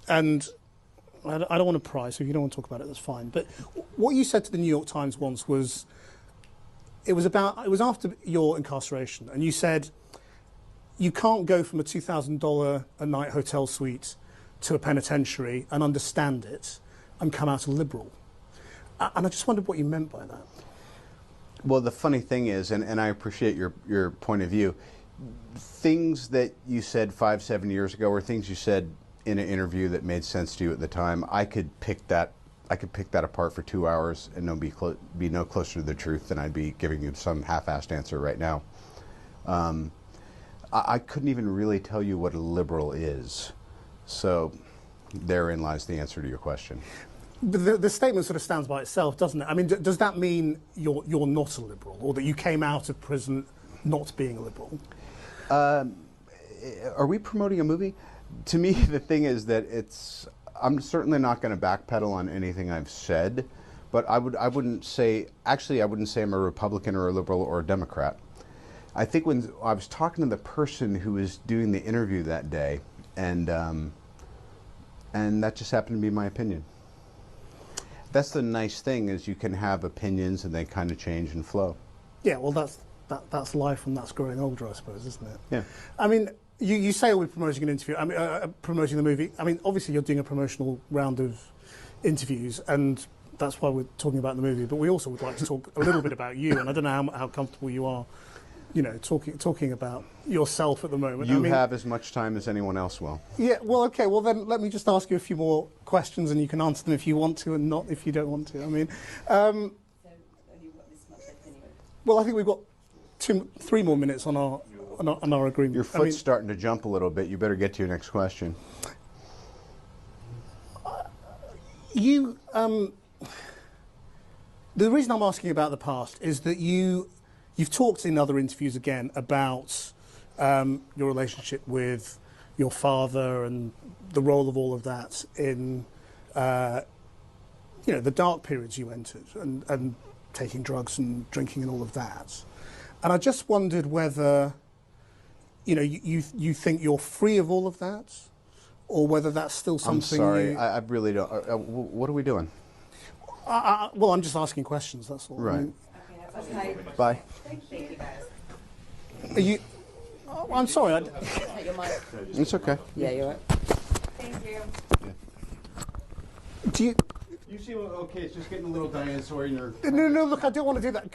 and I don't want to pry, so if you don't want to talk about it, that's fine. But what you said to the New York Times once was, it was after your incarceration, and you said you can't go from a $2,000 a night hotel suite to a penitentiary and understand it and come out a liberal. And I just wondered what you meant by that. Well, the funny thing is, and I appreciate your point of view, things that you said 5-7 years ago, or things you said in an interview that made sense to you at the time, I could pick that apart for 2 hours and be no closer to the truth than I'd be giving you some half-assed answer right now. I couldn't even really tell you what a liberal is. So therein lies the answer to your question. But the statement sort of stands by itself, doesn't it? I mean, does that mean you're not a liberal, or that you came out of prison not being a liberal? Are we promoting a movie? To me, the thing is that I'm certainly not going to backpedal on anything I've said, but I wouldn't say I'm a Republican or a liberal or a Democrat. I think when I was talking to the person who was doing the interview that day, and that just happened to be my opinion. That's the nice thing, is you can have opinions and they kind of change and flow. Yeah, well, that's life, and that's growing older, I suppose, isn't it? Yeah. I mean, you say we're promoting an interview. I mean, promoting the movie. I mean, obviously you're doing a promotional round of interviews, and that's why we're talking about the movie. But we also would like to talk a little bit about you, and I don't know how comfortable you are, you know, talking about yourself at the moment. You have as much time as anyone else will. Yeah, well, okay, well then let me just ask you a few more questions, and you can answer them if you want to and not if you don't want to. I mean, so have you got this much left anyway? Well, I think we've got 3 more minutes on our agreement. Your foot's starting to jump a little bit. You better get to your next question. The reason I'm asking about the past is that you've talked in other interviews again about your relationship with your father and the role of all of that in the dark periods you entered, and taking drugs and drinking and all of that. And I just wondered whether you think you're free of all of that, or whether that's still something. I'm sorry, I really don't. What are we doing? Well, I'm just asking questions, that's all. Right. I mean, Okay. Bye. Thank you, guys. are you? Oh, I'm sorry. Take your mic. It's okay. Yeah, you're right. Thank you. Do you? You seem okay. It's just getting a little dinosaur in your. No, look, I don't want to do that.